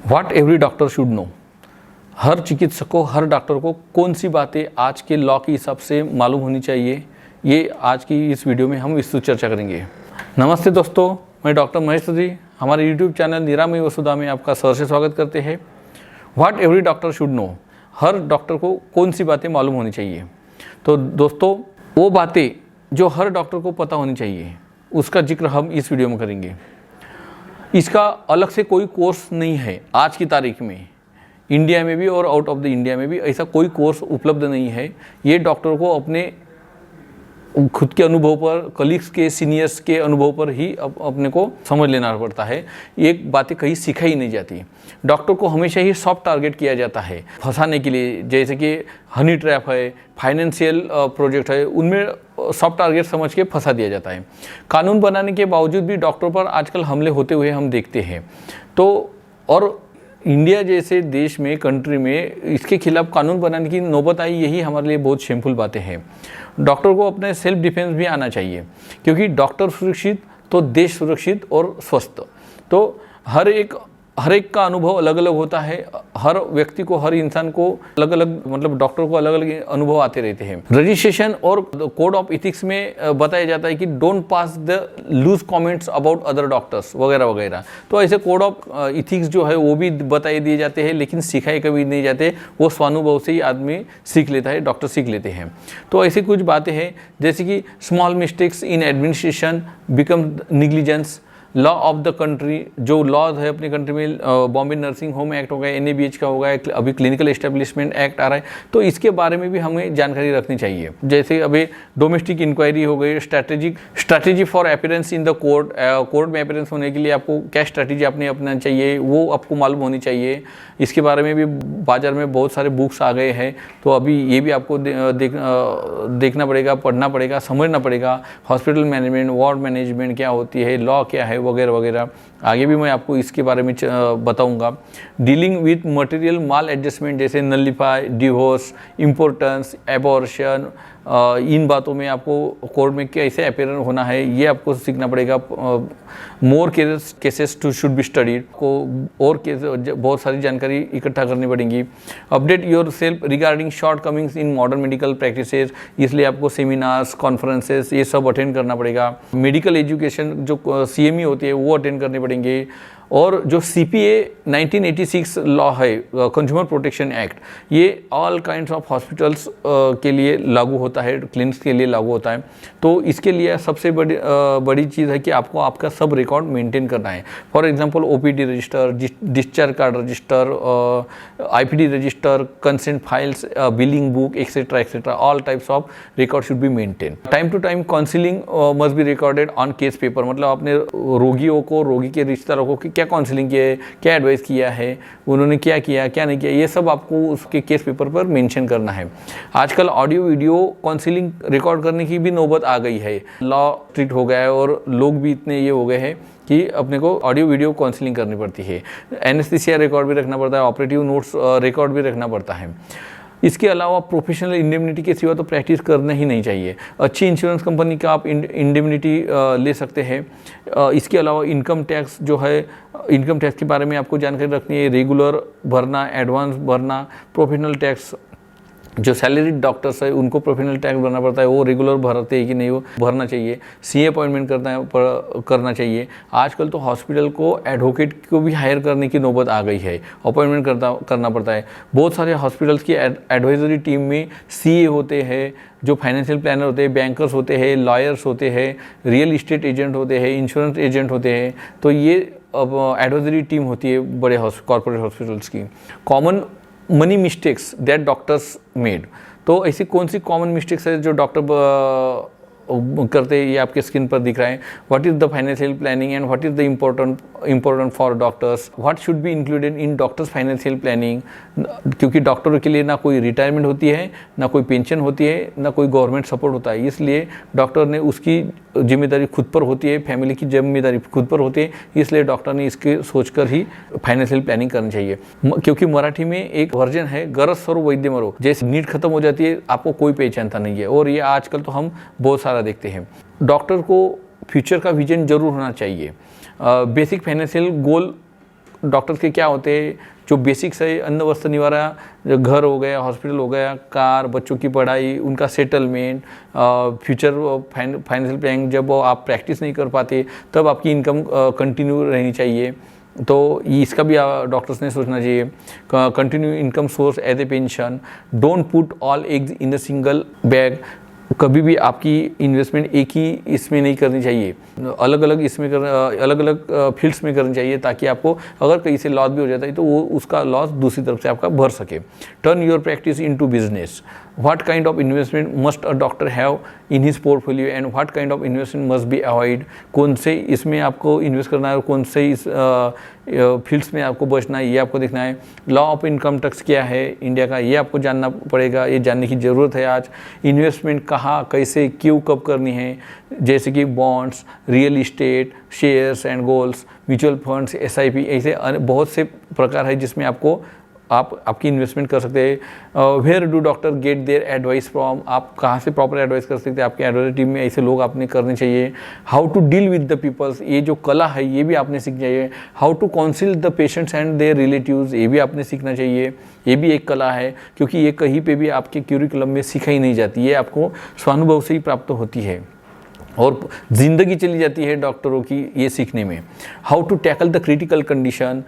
What every doctor should know. हर चिकित्सक को, हर डॉक्टर को कौन सी बातें आज के लॉ के हिसाब से मालूम होनी चाहिए, ये आज की इस वीडियो में हम विस्तृत चर्चा करेंगे। नमस्ते दोस्तों, मैं डॉक्टर महेश जी हमारे यूट्यूब चैनल निरामय वसुधा में आपका सहर्ष स्वागत करते हैं। What every doctor should know, her doctor को कौन सी बातें मालूम होनी चाहिए। तो दोस्तों, वो बातें जो हर डॉक्टर को पता होनी चाहिए उसका जिक्र हम इस वीडियो में करेंगे। इसका अलग से कोई कोर्स नहीं है आज की तारीख में, इंडिया में भी और आउट ऑफ द इंडिया में भी ऐसा कोई कोर्स उपलब्ध नहीं है। ये डॉक्टर को अपने खुद के अनुभव पर, कलीग्स के, सीनियर्स के अनुभव पर ही अपने को समझ लेना पड़ता है। एक बातें कहीं सिखाई नहीं जाती। डॉक्टर को हमेशा ही सॉफ्ट टारगेट किया जाता है फंसाने के लिए, जैसे कि हनी ट्रैप है, फाइनेंशियल प्रोजेक्ट है, उनमें सॉफ्ट टारगेट समझ के फंसा दिया जाता है। कानून बनाने के बावजूद भी डॉक्टर पर आजकल हमले होते हुए हम देखते हैं। तो और इंडिया जैसे देश में, कंट्री में इसके खिलाफ कानून बनाने की नौबत आई, यही हमारे लिए बहुत शेमफुल बातें हैं। डॉक्टर को अपने सेल्फ डिफेंस भी आना चाहिए, क्योंकि डॉक्टर सुरक्षित तो देश सुरक्षित और स्वस्थ। तो हर एक का अनुभव अलग अलग होता है। हर व्यक्ति को, हर इंसान को अलग अलग, मतलब डॉक्टर को अलग अलग अनुभव आते रहते हैं। रजिस्ट्रेशन और कोड ऑफ इथिक्स में बताया जाता है कि don't pass the loose comments about other doctors वगैरह वगैरह। तो ऐसे कोड ऑफ इथिक्स जो है वो भी बताए दिए जाते हैं, लेकिन सिखाए कभी नहीं जाते। वो स्वानुभव से ही आदमी सीख लेता है, डॉक्टर सीख लेते हैं। तो ऐसी कुछ बातें हैं जैसे कि small mistakes in administration become negligence. Law of the country, जो लॉज है अपनी कंट्री में, बॉम्बे नर्सिंग होम एक्ट होगा, NABH का होगा, अभी क्लिनिकल एस्टेब्लिशमेंट एक्ट आ रहा है। तो इसके बारे में भी हमें जानकारी रखनी चाहिए। जैसे अभी डोमेस्टिक इंक्वायरी हो गई, strategy for appearance in the court, court में अपीयरेंस होने के लिए आपको क्या स्ट्रैटेजी आपने अपनाना चाहिए, वो आपको मालूम होनी चाहिए। इसके बारे में भी बाजार में बहुत सारे बुक्स आ गए हैं। तो अभी ये भी आपको देखना पड़ेगा, पढ़ना पड़ेगा, समझना पड़ेगा। हॉस्पिटल मैनेजमेंट, वार्ड मैनेजमेंट क्या होती है, लॉ क्या है वगैरह वगैरह। आगे भी मैं आपको इसके बारे में बताऊंगा। Dealing with material mall adjustment, जैसे नलिफाई, डिवोर्स, इम्पोर्टेंस, एबॉर्शन, इन बातों में आपको कोर्ट में कैसे अपेयर होना है ये आपको सीखना पड़ेगा। More cases to should be studied को, और बहुत सारी जानकारी इकट्ठा करनी पड़ेगी। Update yourself regarding shortcomings in modern medical practices, इसलिए आपको सेमिनार्स, कॉन्फ्रेंसेस ये सब अटेंड करना पड़ेगा। मेडिकल एजुकेशन जो CME होती है वो अटेंड करने पड़ेंगे। और जो CPA 1986 लॉ है, कंज्यूमर प्रोटेक्शन एक्ट, ये ऑल काइंड्स ऑफ हॉस्पिटल्स के लिए लागू होता है, क्लिनिक्स के लिए लागू होता है। तो इसके लिए सबसे बड़ी चीज़ है कि आपको आपका सब रिकॉर्ड मेंटेन करना है। For example OPD register, discharge card register, IPD register, consent files, billing book, etcetera etcetera, all types of record should be maintain. Time to time counselling must be recorded on case paper, मतलब अपने रोगियों को, रोगी के रिश्तेदारों को क्या counselling किया है, क्या एडवाइस किया है, उन्होंने क्या किया, क्या नहीं किया, ये सब आपको उसके केस पेपर पर मेंशन करना है। आजकल ऑडियो वीडियो काउंसलिंग रिकॉर्ड करने की भी नौबत आ गई है। लॉ स्ट्रिक्ट हो गया है और लोग भी इतने ये हो गए हैं कि अपने को ऑडियो वीडियो काउंसलिंग करनी पड़ती है। एनेस्थीसिया रिकॉर्ड भी रखना पड़ता है, ऑपरेटिव नोट्स रिकॉर्ड भी रखना पड़ता है। इसके अलावा प्रोफेशनल इंडेमनिटी के सिवा तो प्रैक्टिस करना ही नहीं चाहिए। अच्छी इंश्योरेंस कंपनी का आप इंडेमनिटी ले सकते हैं। इसके अलावा इनकम टैक्स जो है, इनकम टैक्स के बारे में आपको जानकारी रखनी है। रेगुलर भरना, एडवांस भरना, प्रोफेशनल टैक्स, जो सैलरीड डॉक्टर्स है उनको प्रोफेशनल टैक्स भरना पड़ता है, वो रेगुलर भरते हैं कि नहीं, वो भरना चाहिए। CA अपॉइंटमेंट करना चाहिए। आजकल तो हॉस्पिटल को एडवोकेट को भी हायर करने की नौबत आ गई है, अपॉइंटमेंट करना पड़ता है। बहुत सारे हॉस्पिटल्स की एडवाइजरी टीम में CA होते हैं, जो फाइनेंशियल प्लानर होते हैं, बैंकर्स होते हैं, लॉयर्स होते हैं, रियल इस्टेट एजेंट होते हैं, इंश्योरेंस एजेंट होते हैं। तो ये एडवाइजरी टीम होती है बड़े कॉर्पोरेट हॉस्पिटल्स की। Common money mistakes that doctors made, तो ऐसी कौन सी कॉमन मिस्टेक्स है जो डॉक्टर करते हैं, ये आपके स्क्रीन पर दिख रहा है। What is the financial planning and what is the important for doctors, what should be included in doctors financial planning. क्योंकि डॉक्टरों के लिए ना कोई रिटायरमेंट होती है, ना कोई पेंशन होती है, ना कोई गवर्नमेंट सपोर्ट होता है, इसलिए डॉक्टर ने उसकी जिम्मेदारी खुद पर होती है, फैमिली की जिम्मेदारी खुद पर होती है, इसलिए डॉक्टर ने इसके सोचकर ही फाइनेंशियल प्लानिंग करनी चाहिए। क्योंकि मराठी में एक वर्जन है, गरज सरो वैद्य मरो, जैसे नीट खत्म हो जाती है आपको कोई पहचानता नहीं है, और ये आजकल तो हम बहुत सारा देखते हैं। डॉक्टर को फ्यूचर का विजन जरूर होना चाहिए। बेसिक फाइनेंशियल गोल डॉक्टर्स के क्या होते हैं, जो बेसिक्स है, अन्न वस्त्र निवारा, जो घर हो गया, हॉस्पिटल हो गया, कार, बच्चों की पढ़ाई, उनका सेटलमेंट, फ्यूचर फाइनेंशियल प्लानिंग, जब आप प्रैक्टिस नहीं कर पाते तब आपकी इनकम कंटिन्यू रहनी चाहिए। तो इसका भी डॉक्टर्स ने सोचना चाहिए। Continue income source as a pension, don't put all eggs in a single bag. कभी भी आपकी इन्वेस्टमेंट एक ही इसमें नहीं करनी चाहिए, अलग अलग इसमें अलग अलग फील्ड्स में करनी चाहिए, ताकि आपको अगर कहीं से लॉस भी हो जाता है तो वो उसका लॉस दूसरी तरफ से आपका भर सके। Turn your practice into business. What kind of investment must a doctor have in his portfolio and what kind of investment must be avoid. कौन से इसमें आपको इन्वेस्ट करना है और कौन से इस फील्ड्स में आपको बचना है, ये आपको देखना है। लॉ ऑफ इनकम टैक्स क्या है इंडिया का, ये आपको जानना पड़ेगा, ये जानने की ज़रूरत है आज। इन्वेस्टमेंट कहाँ, कैसे, क्यों, कब करनी है, जैसे कि bonds, real estate, shares and golds, mutual funds, SIP, ऐसे बहुत से प्रकार है जिसमें आपकी इन्वेस्टमेंट कर सकते हैं। Where do doctor get their advice from, आप कहाँ से प्रॉपर एडवाइस कर सकते हैं, आपके एडवाइस टीम में ऐसे लोग आपने करने चाहिए। How to deal with the peoples, ये जो कला है ये भी आपने सीखना चाहिए। How to counsel the patients and their relatives, ये भी आपने सीखना चाहिए, ये भी एक कला है, क्योंकि ये कहीं पे भी आपके क्यूरिकुलम में सिखाई नहीं जाती, ये आपको स्वानुभव से ही प्राप्त होती है और ज़िंदगी चली जाती है डॉक्टरों की ये सीखने में। How to tackle the critical condition,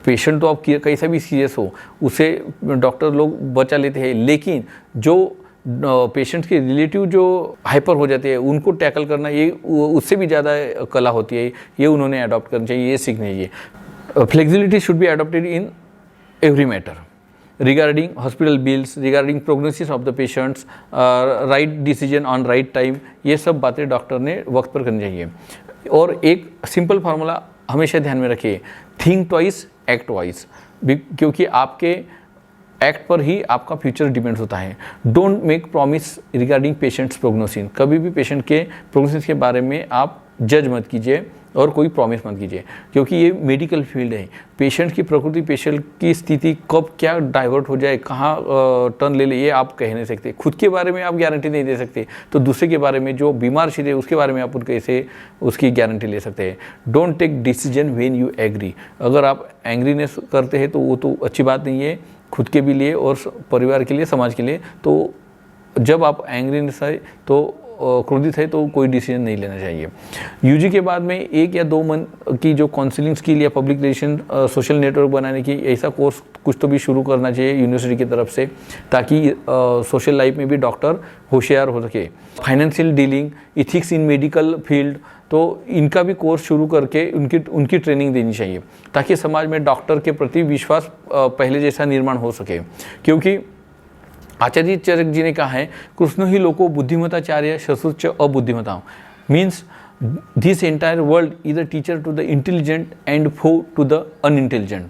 patient तो आप कैसा भी सीरियस हो उसे डॉक्टर लोग बचा लेते हैं, लेकिन जो पेशेंट्स के रिलेटिव जो हाइपर हो जाते हैं उनको टैकल करना ये उससे भी ज़्यादा कला होती है, ये उन्होंने अडॉप्ट करना चाहिए, ये सीखना चाहिए। Flexibility should be adopted in every matter regarding hospital bills, regarding prognosis of the patients, right decision on right time, ये सब बातें डॉक्टर ने वक्त पर करनी चाहिए। और एक सिंपल फार्मूला हमेशा ध्यान में रखिए, थिंक ट्वाइस एक्ट वाइज, क्योंकि आपके एक्ट पर ही आपका फ्यूचर डिपेंड्स होता है। Don't make promise regarding patients prognosis, कभी भी पेशेंट के प्रोग्नोसिस के बारे में आप जज मत कीजिए और कोई प्रॉमिस मत कीजिए, क्योंकि ये मेडिकल फील्ड है। पेशेंट की प्रकृति, पेशेंट की स्थिति कब क्या डाइवर्ट हो जाए, कहाँ टर्न ले ले, ये आप कह नहीं सकते। खुद के बारे में आप गारंटी नहीं दे सकते, तो दूसरे के बारे में जो बीमार शरीर है उसके बारे में आप कैसे उसकी गारंटी ले सकते हैं। Don't take decision when you agree, अगर आप एंग्रीनेस करते हैं तो वो तो अच्छी बात नहीं है खुद के भी लिए और परिवार के लिए, समाज के लिए। तो जब आप एंग्रीनेस है तो क्रोधित है तो कोई डिसीजन नहीं लेना चाहिए। यूजी के बाद में 1 या 2 मंथ की जो काउंसलिंग स्किल या पब्लिक रिलेशन, सोशल नेटवर्क बनाने की ऐसा कोर्स कुछ तो भी शुरू करना चाहिए यूनिवर्सिटी की तरफ से, ताकि सोशल लाइफ में भी डॉक्टर होशियार हो सके। फाइनेंशियल डीलिंग, इथिक्स इन मेडिकल फील्ड, तो इनका भी कोर्स शुरू करके उनकी ट्रेनिंग देनी चाहिए, ताकि समाज में डॉक्टर के प्रति विश्वास पहले जैसा निर्माण हो सके। क्योंकि आचार्य चरक जी ने कहा है, कृष्ण ही लोको बुद्धिमताचार्य शत्रुच अबुद्धिमता, means this entire world is a teacher to the intelligent and foe to the unintelligent.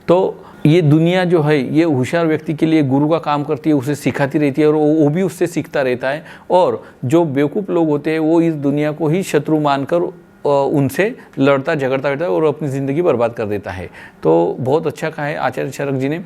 तो ये दुनिया जो है ये होशियार व्यक्ति के लिए गुरु का काम करती है, उसे सिखाती रहती है और वो भी उससे सीखता रहता है। और जो बेवकूफ़ लोग होते हैं वो इस दुनिया को ही शत्रु मानकर उनसे लड़ता झगड़ता रहता है और अपनी ज़िंदगी बर्बाद कर देता है। तो बहुत अच्छा कहा है आचार्य चरक जी ने।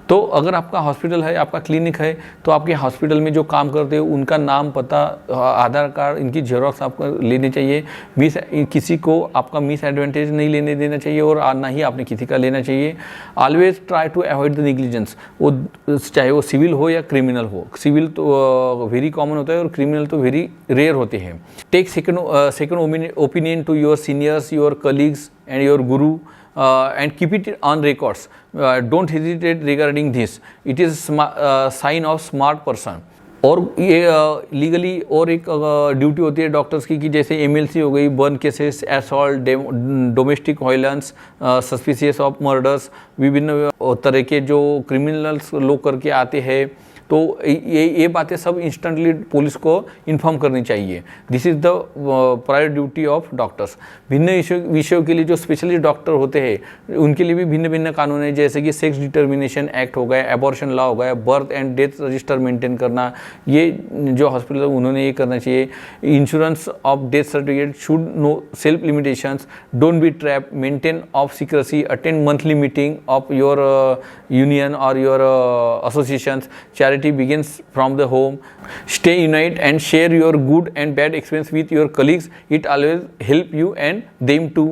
तो अगर आपका हॉस्पिटल है, आपका क्लिनिक है, तो आपके हॉस्पिटल में जो काम करते हो उनका नाम, पता, आधार कार्ड, इनकी जेरोक्स आपको लेनी चाहिए। किसी को आपका मिस एडवांटेज नहीं लेने देना चाहिए और ना ही आपने किसी का लेना चाहिए। Always try to avoid the negligence, वो चाहे वो सिविल हो या क्रिमिनल हो। सिविल तो वेरी कॉमन होता है और क्रिमिनल तो वेरी रेयर होते हैं। Take second opinion to your seniors, your colleagues and your guru and keep it on records. Don't hesitate regarding this. It is sign of smart person. और ये legally और एक ड्यूटी होती है डॉक्टर्स की, कि जैसे MLC हो गई, burn cases, assault, domestic violence, suspicious of murders, विभिन्न तरह के जो क्रिमिनल्स लोग करके आते हैं, तो ये बातें सब इंस्टेंटली पुलिस को इन्फॉर्म करनी चाहिए। This is the prior duty of doctors. भिन्न विषयों के लिए जो स्पेशलिस्ट डॉक्टर होते हैं उनके लिए भी भिन्न भिन्न कानून है, जैसे कि सेक्स डिटर्मिनेशन एक्ट हो गया, एबॉर्शन लॉ हो गया, birth and death register maintain करना, ये जो हॉस्पिटल उन्होंने ये करना चाहिए। Insurance of death certificate should know self limitations, don't be trap, maintain of secrecy, attend monthly meeting of your union और your associations, charity begins from the home, stay united and share your good and bad experience with your colleagues, it always help you and them too.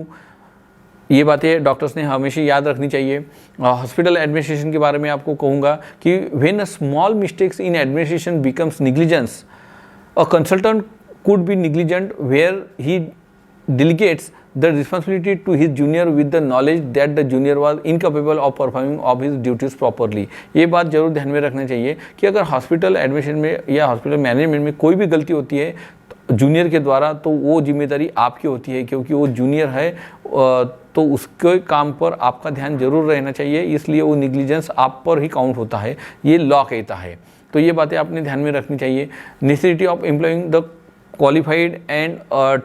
ये बातें doctors ने हमेशा याद रखनी चाहिए। Hospital administration के बारे में आपको कहूँगा कि when a small mistakes in administration becomes negligence, a consultant could be negligent where he delegates the responsibility to his junior with the knowledge that the junior was incapable of performing of his duties properly। ये बात जरूर ध्यान में रखना चाहिए कि अगर hospital admission में या हॉस्पिटल मैनेजमेंट में कोई भी गलती होती है जूनियर के द्वारा, तो वो जिम्मेदारी आपकी होती है, क्योंकि वो जूनियर है तो उसके काम पर आपका ध्यान जरूर रहना चाहिए, इसलिए वो निग्लिजेंस आप पर ही काउंट होता है, ये लॉ कहता है। तो ये बातें आपने ध्यान में रखनी चाहिए। Necessity of employing the qualified and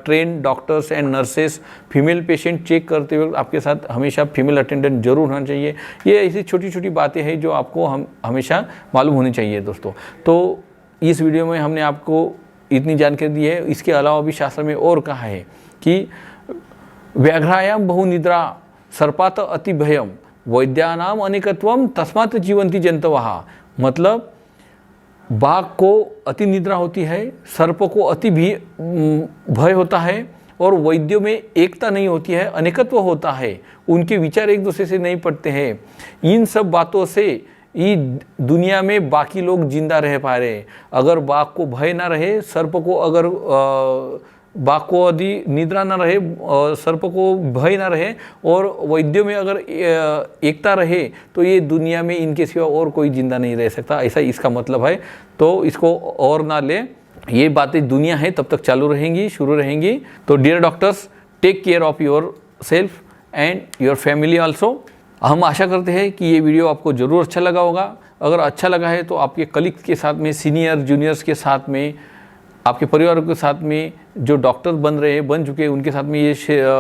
train doctors and nurses, female patient check करते वक्त आपके साथ हमेशा फीमेल अटेंडेंट जरूर होना चाहिए। ये ऐसी छोटी छोटी बातें हैं जो आपको हमेशा मालूम होनी चाहिए दोस्तों। तो इस वीडियो में हमने आपको इतनी जानकारी दी है। इसके अलावा भी शास्त्र में और कहा है कि व्याघ्रायाम बहुनिद्रा सर्पात अति भयम वैद्यानाम अनेकत्वम तस्मात् जीवंती जंतवः, मतलब बाघ को अति निद्रा होती है, सर्प को अति भी भय होता है, और वैद्यों में एकता नहीं होती है, अनेकत्व होता है, उनके विचार एक दूसरे से नहीं पड़ते हैं। इन सब बातों से ये दुनिया में बाकी लोग जिंदा रह पा रहे हैं। अगर बाघ को भय ना रहे, सर्प को अगर बाघ को यदि निद्रा ना रहे, सर्प को भय ना रहे, और वैद्यों में अगर एकता रहे, तो ये दुनिया में इनके सिवा और कोई जिंदा नहीं रह सकता, ऐसा इसका मतलब है। तो इसको और ना ले, ये बातें दुनिया है तब तक चालू रहेंगी, शुरू रहेंगी। तो dear doctors, take care of yourself and your family also. हम आशा करते हैं कि ये वीडियो आपको ज़रूर अच्छा लगा होगा। अगर अच्छा लगा है तो आपके कलीग्स के साथ में, सीनियर जूनियर्स के साथ में, आपके परिवार के साथ में, जो डॉक्टर बन चुके हैं उनके साथ में ये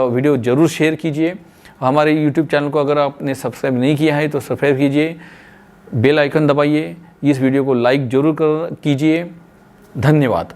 वीडियो ज़रूर शेयर कीजिए। हमारे यूट्यूब चैनल को अगर आपने सब्सक्राइब नहीं किया है तो सब्सक्राइब कीजिए, बेल आइकन दबाइए, इस वीडियो को लाइक ज़रूर कीजिए। धन्यवाद।